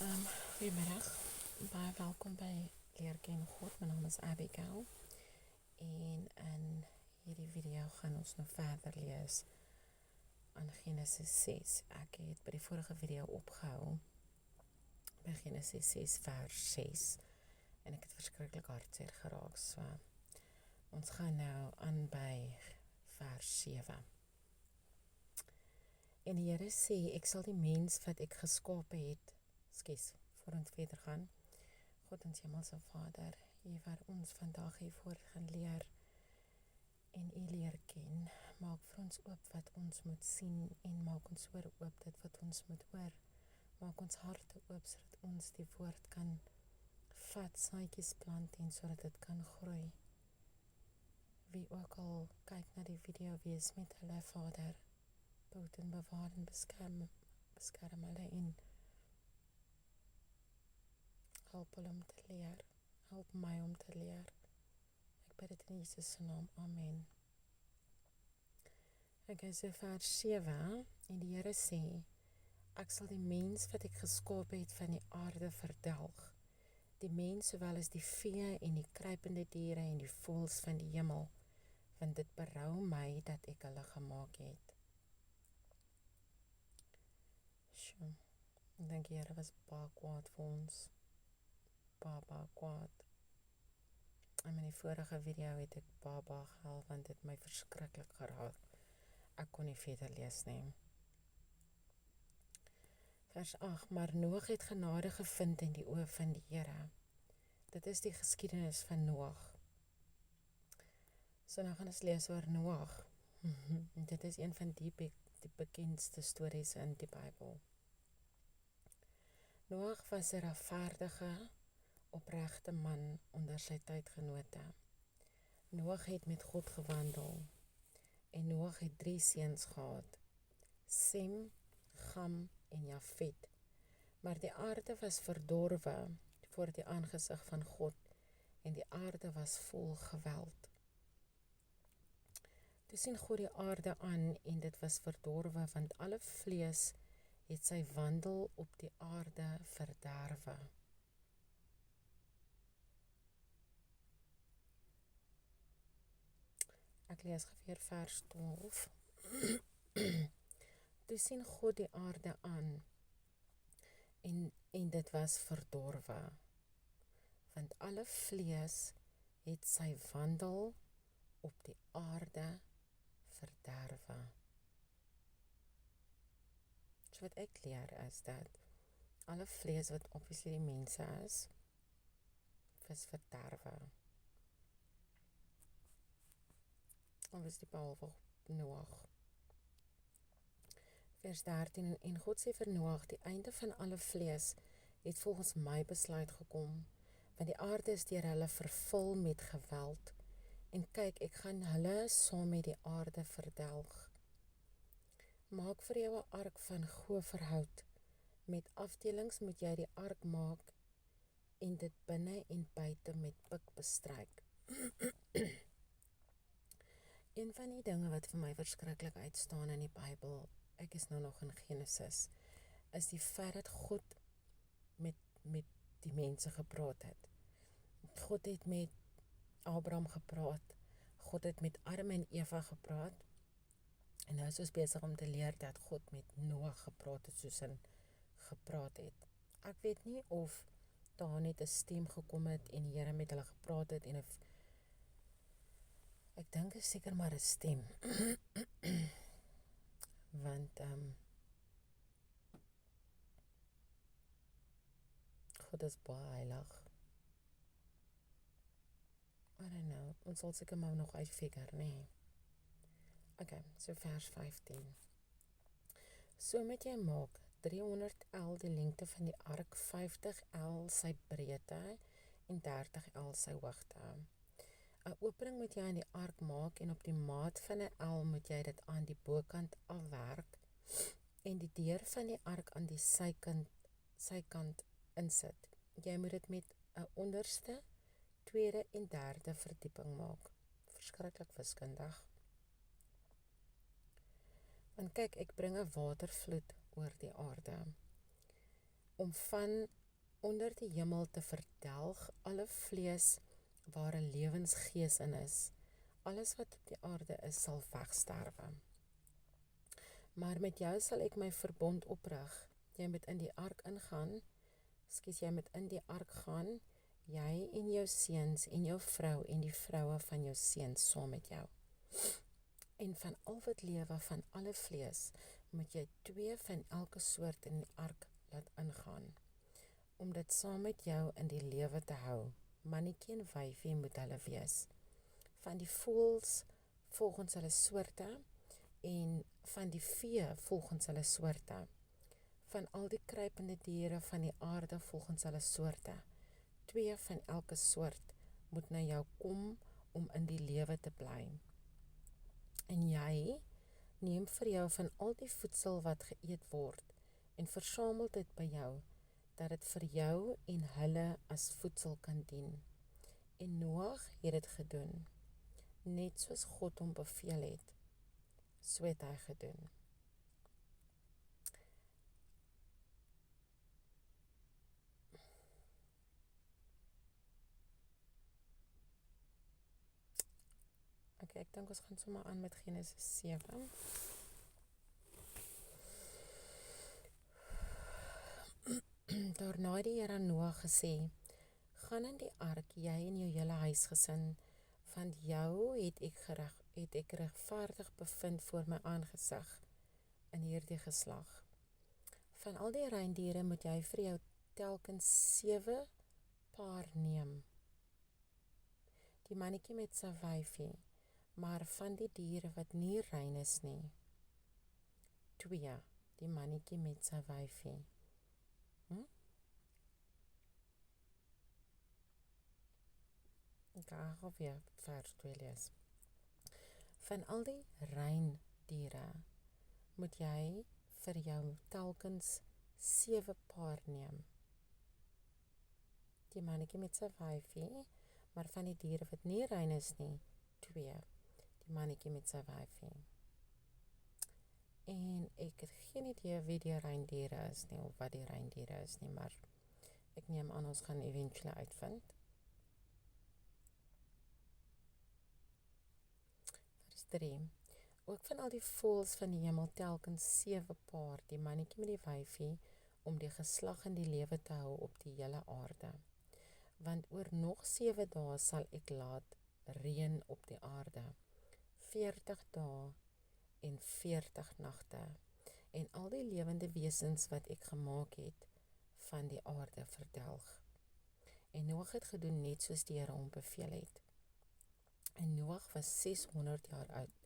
Goedemiddag, baie welkom by Leer Ken God. My naam is Abigail en in hierdie video gaan ons nou verder lees aan Genesis 6. Ek het by die vorige video opgehou by Genesis 6 vers 6 en ek het verskriklik hartseer geraak, so ons gaan nou aan by vers 7. En die Here sê, ek sal die mens wat ek geskape het, voor ons verder gaan, God ons hemelse Vader, U waar ons vandag hiervoor gaan leer en U leer ken, maak vir ons oop wat ons moet sien en maak ons oor oop dit wat ons moet hoor. Maak ons harte oop sodat ons die woord kan vat, saadjies plant en sodat dit kan groei. Wie ook al kyk na die video, wees met hulle Vader, behoed en bewaar en beskerm hulle en help hulle om te leer. Help my om te leer. Ek bid dit in Jesus se naam. Amen. Ek is in vers 7 en die Here sê, ek sal die mens wat ek geskape het van die aarde verdelg. Die mens sowel as die vee en die kruipende diere en die voëls van die hemel, want dit berou my dat ek hulle gemaak het. Sjoe, ek dink die Here was baie kwaad vir ons. Baie kwaad. En in die vorige video het ek baie gehuil, want dit my verskriklik geraak. Ek kon nie verder lees nie. Vers 8, maar Noag het genade gevind in die oë van die Here. Dit is die geskiedenis van Noag. So nou gaan ons lees oor Noag. Dit is een van die bekendste stories in die Bybel. Noag was 'n regverdige, opregte man onder sy tydgenote. Noag het met God gewandel en Noag het 3 seuns gehad, Sem, Cham en Jafet. Maar die aarde was verdorwe voor die aangesig van God en die aarde was vol geweld. Toe sien God die aarde aan en dit was verdorwe, want alle vlees het sy wandel op die aarde verderwe. Ek lees weer vers 12. Toe sien God die aarde aan en dit was verdorwe, want alle vlees het sy wandel op die aarde verderwe. So wat ek leer is dat alle vlees wat obviously die mense is verderwe. Obviously behalwe Noag. Vers 13, en God sê vir Noag, die einde van alle vlees het volgens my besluit gekom, want die aarde is deur hulle vervul met geweld, en kyk, ek gaan hulle saam met die aarde verdelg. Maak vir jou 'n ark van goferhout, met afdelings moet jy die ark maak, en dit binne en buite met pik bestryk. Een van die dinge wat vir my verskriklik uitstaan in die Bybel, ek is nou nog in Genesis, is die feit dat God met die mense gepraat het. God het met Abraham gepraat, God het met Adam en Eva gepraat, en nou is ons besig om te leer dat God met Noag gepraat het, soos in gepraat het. Ek weet nie of daar net 'n stem gekom het en die Here met hulle gepraat het, en of ek dink is seker maar 'n stem. Want God is baie heilig. I don't know, ons sal seker maar nog uitfigure, nee. Okay, so vers 15. So moet jy maak 300 L die lengte van die ark, 50 L sy breedte en 30 L sy hoogte. 'n Opening moet jy aan die ark maak en op die maat van 'n L moet jy dit aan die bokant afwerk en die deur van die ark aan die sykant insit. Jy moet dit met 'n onderste, tweede en derde verdieping maak. Verskriklik wiskundig. Want kyk, ek bring 'n watervloed oor die aarde. om van onder die hemel te verdelg alle vlees waar 'n lewensgees in is. Alles wat op die aarde is, sal wegsterwe. Maar met jou sal ek my verbond oprig. Jy moet in die ark ingaan. Jy moet in die ark gaan, jy en jou seuns en jou vrou en die vroue van jou seuns saam met jou. En van al wat lewe, van alle vlees, moet jy 2 van elke soort in die ark laat ingaan, om dit saam met jou in die lewe te hou. Mannetjie en wyfie moet hulle wees. Van die voëls volgens hulle soorte, en van die vee volgens hulle soorte. Van al die kruipende diere van die aarde volgens hulle soorte. 2 van elke soort moet na jou kom om in die lewe te bly. En jy neem vir jou van al die voedsel wat geëet word en versamel dit by jou, dat dit vir jou en hulle as voedsel kan dien. En Noag het dit gedoen, net soos God hom beveel het, so het hy gedoen. Okay, ek dink ons gaan sommer aan met Genesis 7. Daarna het die Here aan Noag gesê, gaan in die ark, jy en jou hele huisgesin, want jou het ek regverdig bevind voor my aangesig in hierdie geslag. Van al die reindiere moet jy vir jou telkens 7 paar neem. Die mannetjie met sy wyfie, maar van die diere wat nie rein is nie, 2, die mannetjie met sy wyfie. Ek gaan weer vers 2 lees. Van al die rein diere moet jy vir jou telkens 7 paar neem. Die mannetjie met sy wyfie, maar van die diere wat nie rein is nie, 2, die mannetjie met sy wyfie. En ek het geen idee wie die reindiere is nie, of wat die reindiere is nie, maar ek neem aan ons gaan eventually uitvind. Vers 3. Ook van al die voëls van die hemel telkens 7 paar, die mannetjie met die wyfie, om die geslag in die lewe te hou op die hele aarde. Want oor nog 7 dae sal ek laat reën op die aarde, 40 dae en 40 nagte, en al die lewende wesens wat ek gemaak het, van die aarde verdelg. En Noag het gedoen net soos die Here hom beveel het. En Noag was 600 jaar oud,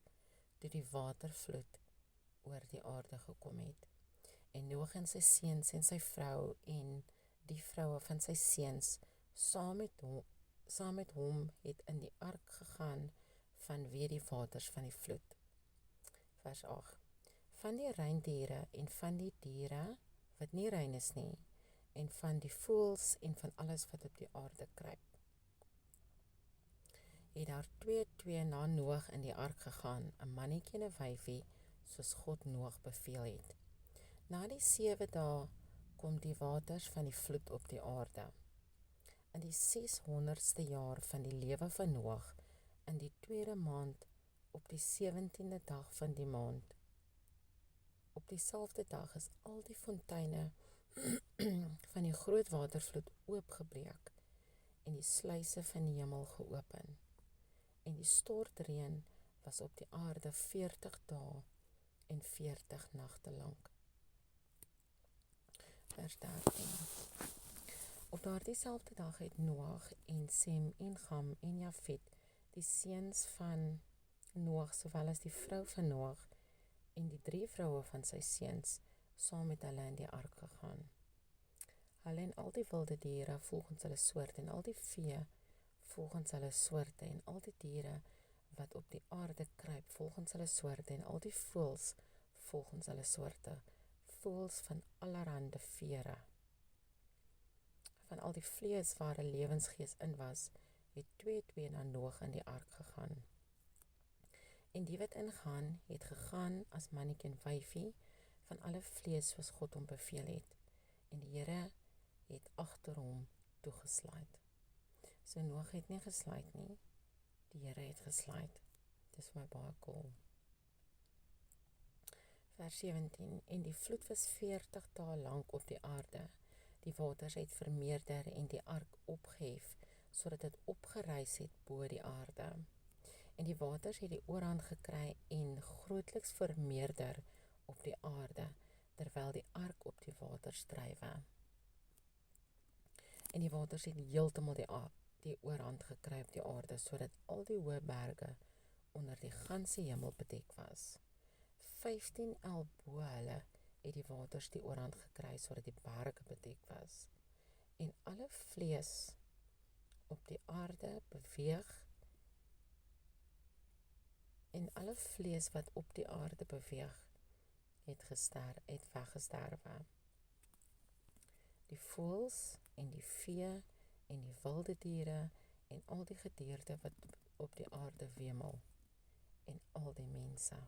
toe die watervloed oor die aarde gekom het. En Noag en sy seuns en sy vrou en die vroue van sy seuns saam met hom het in die ark gegaan vanweë die waters van die vloed. Vers 8. Van die reindiere en van die diere wat nie rein is nie, en van die voëls en van alles wat op die aarde kruip, het daar 2 na Noag in die ark gegaan, 'n mannetjie en 'n wyfie, soos God Noag beveel het. Na die 7 dae kom die waters van die vloed op die aarde. In die 600ste jaar van die lewe van Noag, in die 2de maand, op die 17de dag van die maand. Op dieselfde dag is al die fonteine van die groot watervloed oopgebreek en die sluise van die hemel geopen. En die stortreën was op die aarde 40 dae en 40 nagte lank. Vers 13. Op daardie selfde dag het Noag en Sem en Gam en Jafet, die seuns van Noag, sowel as die vrou van Noag en die 3 vroue van sy seuns, saam met hulle in die ark gegaan. Hulle en al die wilde diere volgens hulle soorte en al die vee volgens hulle soorte en al die diere wat op die aarde kruip volgens hulle soorte en al die voëls volgens hulle soorte, voëls van allerhande vere. Van al die vlees waar 'n lewensgees in was, het 2 na Noag in die ark gegaan. En die wat ingaan, het gegaan as mannetjie en wyfie van alle vlees soos God hom beveel het. En die Here agter hom toegesluit. So Noag het nie gesluit nie, die Here het gesluit. Dis vir my baie cool. Vers 17, en die vloed was 40 dae lank op die aarde. Die waters het vermeerder en die ark opgehef, sodat dit opgereis het bo die aarde. En die waters het die oorhand gekry en grootliks vermeerder op die aarde, terwyl die ark op die waters drywe. En die waters het heeltemal die oorhand gekry op die aarde, sodat al die hoë berge onder die ganse hemel bedek was. 15 el bo hulle het die waters die oorhand gekry, sodat die berge bedek was. En alle vlees op die aarde beweeg, en alle vlees wat op die aarde beweeg, het weggesterwe. Die voëls en die vee en die wilde diere en al die gedierte wat op die aarde wemel en al die mense.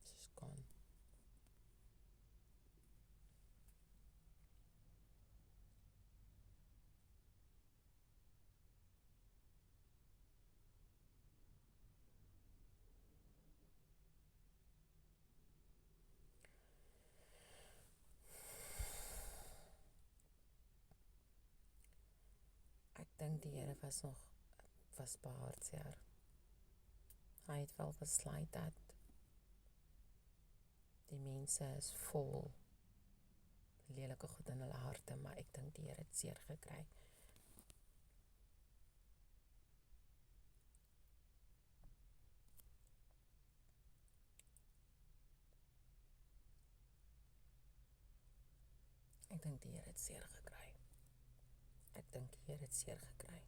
Soos kan. Ek dink die Here was behartseer. Hy het wel besluit dat die mense is vol lelike goed in hulle harte, maar ek dink die Here het seer gekry. Ek dink die Here het seer gekry. Ek dink die Here het seer gekry.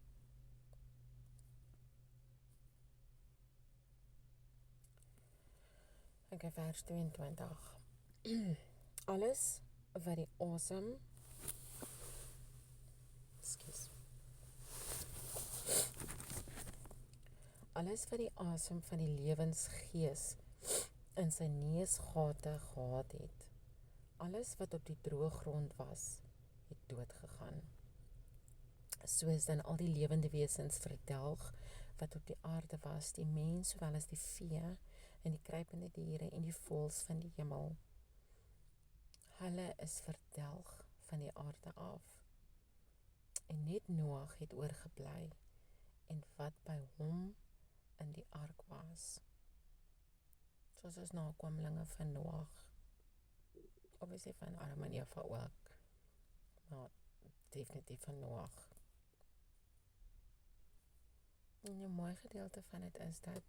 Okay, vers 22. Alles wat die asem Alles wat die asem van die lewensgees in sy neusgate gehad het, alles wat op die droë grond was, het dood gegaan. Soos dan al die lewende wesens verdelg wat op die aarde was, die mens sowel as die vee en die kruipende diere en die voëls van die hemel. Hulle is verdelg van die aarde af. En net Noag het oorgebly en wat by hom in die ark was. Soos is nakomelinge van Noag. Obviously van Adam en Eva ook. Maar definitief van Noag. En 'n mooi gedeelte van dit is dat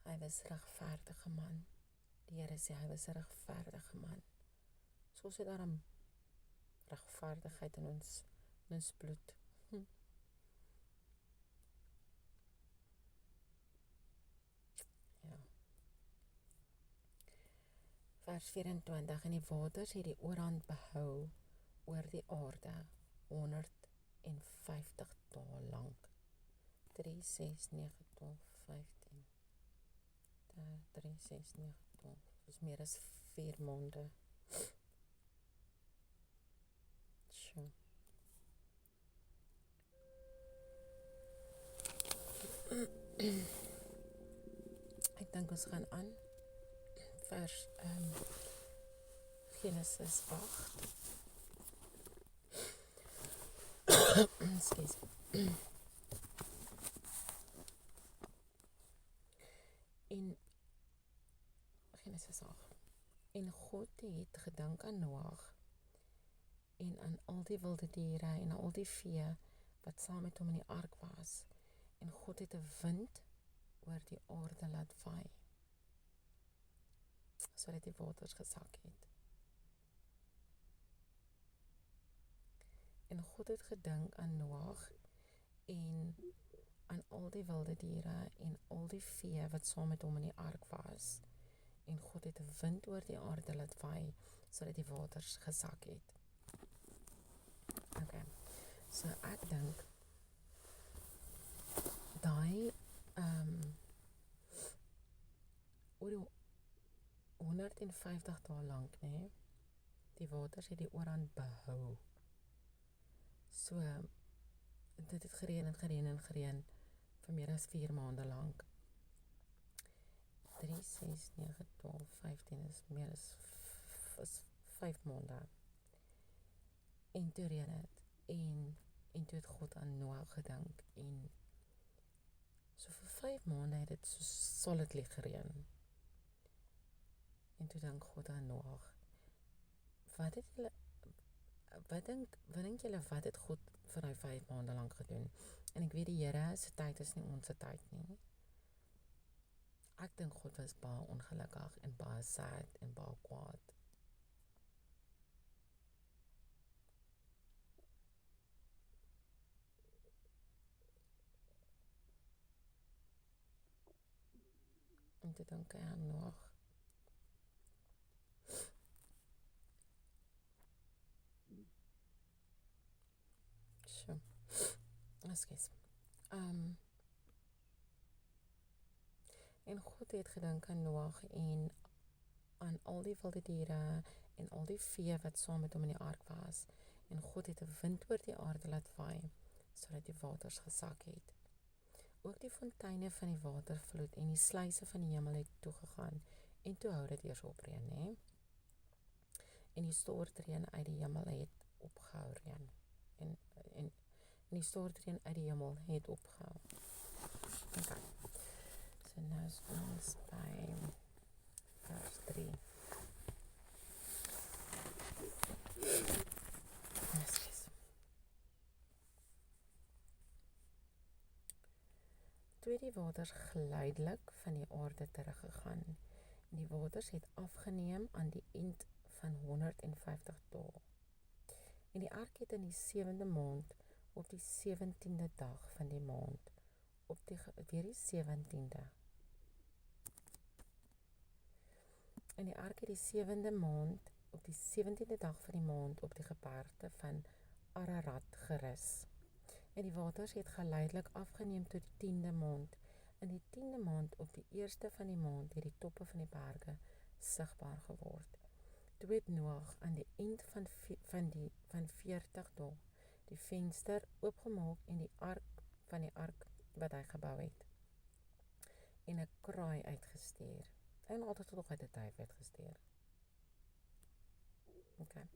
hy was 'n regverdige man. Die Here sê hy was 'n regverdige man. Soos het daar 'n regverdigheid in ons bloed. Ja. Vers 24, en die waters het die oorhand behou oor die aarde 150 dae lank. 3, 6, 9, 12, 15. 3, 6, 9, 12. Dis meer as 4 maande. Sjoe. Ek dink ons gaan aan vers Genesis 8. Excuse. In Genesis 8. En God het gedink aan Noag en aan al die wilde diere en al die vee wat saam met hom in die ark was. En God het 'n wind oor die aarde laat vaai, sodat die waters gesak het. En God het gedink aan Noag en aan al die wilde diere en al die vee wat saam met hom in die ark was. En God het 'n wind oor die aarde laat vaai, sodat die waters gesak het. Okay, so ek dink daai oor die 150 dae lank, nee. Die waters het die oorhand behou. So, dit het gereën en gereën en gereën vir meer as 4 maande lank. 3, 6, 9, 12, 15 is meer as 5 maande. En toe reën het, en toe het God aan Noag gedink, en so vir 5 maande het dit so solidly gereën. En toe dink God aan Noag, wat dink julle wat het God vir die 5 maande lank gedoen? En ek weet die Here se tyd is nie ons tyd nie. Ek dink God was baie ongelukkig en baie sad en baie kwaad. En toe dink hy aan Noag. So, ekskuus. En God het gedink aan Noag en aan al die wilde diere en al die vee wat saam met hom in die ark was. En God het 'n wind oor die aarde laat waai, sodat die waters gesak het. Ook die fonteine van die watervloed en die sluise van die hemel het toegegaan, en toe hou dit eers op reën, hè? En die stortreën uit die hemel het opgehou reën. En die stortreën uit die hemel het opgehou. Okay. So nou is ons by vers 3. Toe die waters geleidelik van die aarde teruggegaan, en die waters het afgeneem aan die eind van 150 dae. En die ark het in die 7de maand, op die 17de dag van die maand, weer die 17de. En die ark het die 7de maand, op die 17de dag van die maand, op die gebergte van Ararat gerus. En die waters het geleidelik afgeneem tot die 10de maand. In die 10de maand, op die 1ste van die maand, het die toppe van die berge sigbaar geword. Toe het Noag aan die eind van 40 dae die venster oopgemaak en die ark wat hy gebou het, en 'n kraai uitgestuur. Hy het altyd nog uit 'n duif uitgestuur. Okay.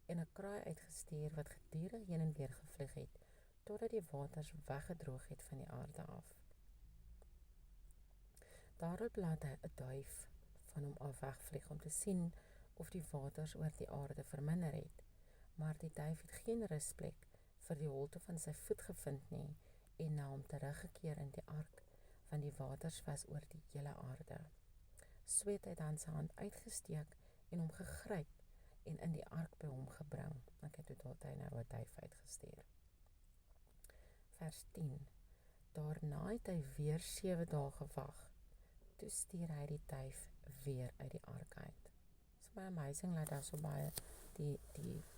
En 'n kraai uitgestuur wat gedurig heen en weer gevlieg het, totdat die waters weggedroog het van die aarde af. Daarop laat hy 'n duif van hom af wegvlieg om te sien of die waters oor die aarde verminder het. Maar die duif het geen rusplek vir die holte van sy voet gevind nie, en na hom teruggekeer in die ark, want die waters was oor die hele aarde. So het hy dan sy hand uitgesteek en hom gegryp en in die ark by hom gebring. Toe het hy nou 'n duif uitgestuur. Vers 10. Daarna het hy weer 7 dae gewag. Toe stuur hy die duif weer uit die ark uit. It's baie amazing dat daar so baie die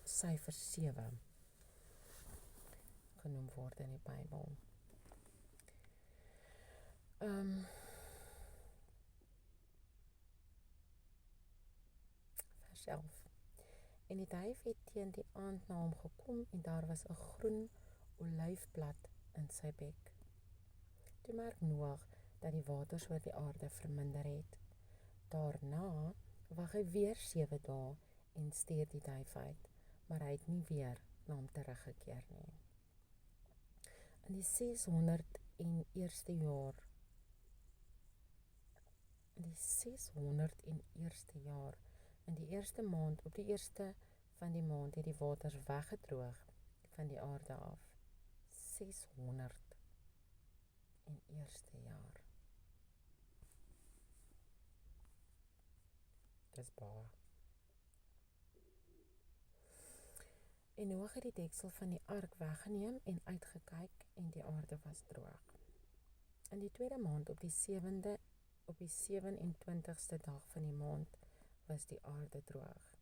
syfer 7 genoem word in die Bybel. Vers 11. En die duif het teen die aand na hom gekom, en daar was 'n groen olyfblad in sy bek. Toe merk Noag dat die waters oor die aarde verminder het. Daarna wag hy weer 7 dae en stuur die duif uit, maar hy het nie weer na hom teruggekeer nie. In die 601ste jaar, in die eerste maand, op die eerste van die maand, het die waters weggedroog van die aarde af. 601ste jaar. Dis baie. En Noag het die deksel van die ark weggeneem en uitgekyk, en die aarde was droog. In die tweede maand, op die 27ste dag van die maand, was die aarde droog.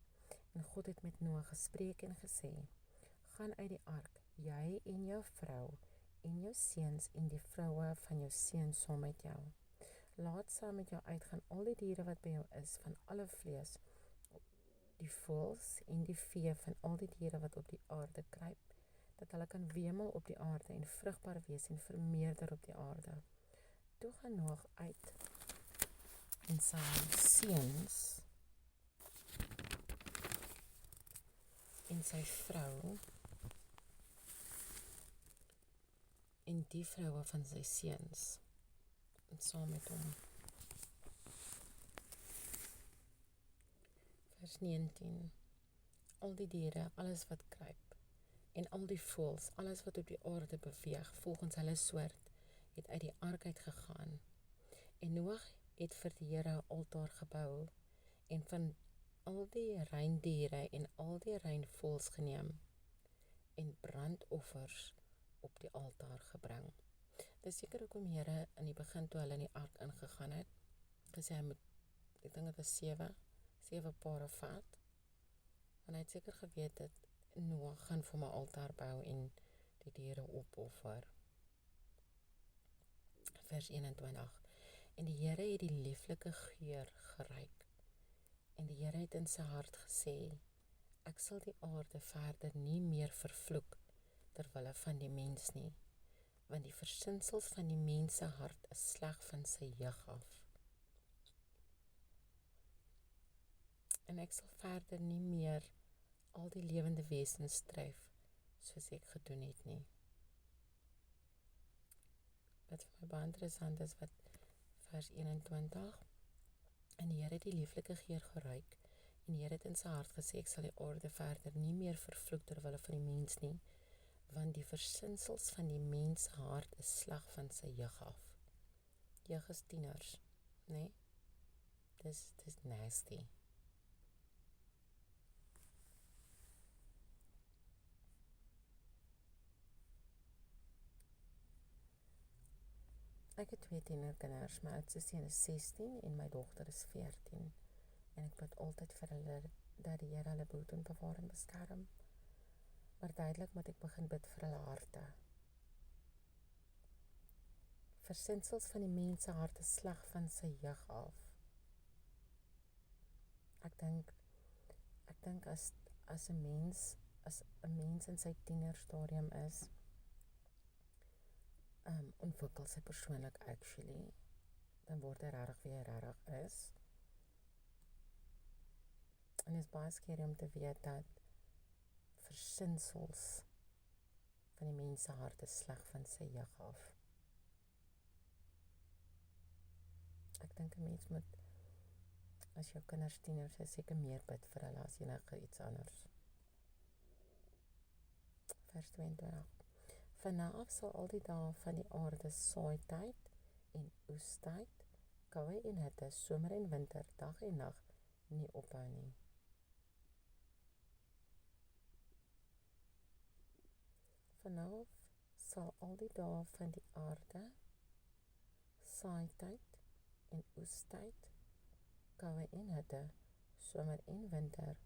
En God het met Noag gespreek en gesê: Gaan uit die ark, jy en jou vrou en jou seuns en die vroue van jou seuns saam met jou. Laat saam met jou uitgaan al die diere wat by jou is, van alle vlees, die voëls en die vee van al die diere wat op die aarde kruip, dat hulle kan wemel op die aarde en vrugbaar wees en vermeerder op die aarde. Toe gaan Noag uit en sy seuns en sy vrou en die vroue van sy seuns en saam met hom. Vers 19. Al die diere, alles wat kruip, en al die voëls, alles wat op die aarde beweeg, volgens hulle soort, het uit die ark uitgegaan. En Noag het vir die Here 'n altaar gebou, en van al die reindiere en al die reinvoëls geneem, en brandoffers op die altaar gebring. Dis seker hoekom die Here in die begin toe hulle in die ark ingegaan het, gesê hy moet, ek dink dit was 7 pare vat, want hy het seker geweet dat Noag gaan vir my altaar bou en die diere opoffer. Vers 21. En die Here het die lieflike geur geruik, en die Here het in sy hart gesê, ek sal die aarde verder nie meer vervloek terwille van die mens nie, want die versinsels van die mens se hart is sleg van sy jeug af. En ek sal verder nie meer al die lewende wesens stryf, soos ek gedoen het nie. Wat vir my baie interessant is, wat vers 21, en die Here het die lieflike geur geruik, en die Here het in sy hart gesê, ek sal die aarde verder nie meer vervloek terwille van die mens nie, want die versinsels van die mens se hart is sleg van sy jeug af. Jeug is tieners, nee? Dis nasty. Ek het 2 tienerkinders, my oudste seun is 16 en my dogter is 14. En ek bid altyd vir hulle, dat die Here hulle behoed en bewaar en beskerm. Maar duidelik moet ek begin bid vir hulle harte. Versinsels van die mens se hart is sleg van sy jeug af. Ek dink as 'n mens in sy tienerstadium is, ontwikkel sy persoonlik actually, dan word hy regtig wie hy regtig is. En dit is baie skerry om te weet dat versinsels van die mens se hart is sleg van sy jeug af. Ek dink 'n mens moet, as jou kinders tieners is, seker meer bid vir hulle as enige iets anders. Vers 22. Vanaf af sal al die dae van die aarde saaityd en oestyd, koue en hitte, somer en winter, dag en nag, nie ophou nie. Vanaf sal al die dae van die aarde saaityd en oestyd, koue en hitte, somer en winter,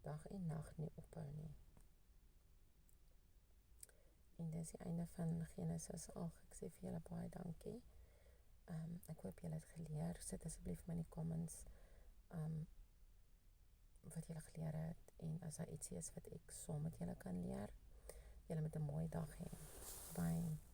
dag en nag nie ophou nie. En dis die einde van Genesis 8. Ek sê vir julle baie dankie. Ek hoop julle het geleer. Sit asseblief my in die comments wat julle geleer het, en as daar ietsie is wat ek saam met julle kan leer. Julle moet 'n mooi dag hê. Bye.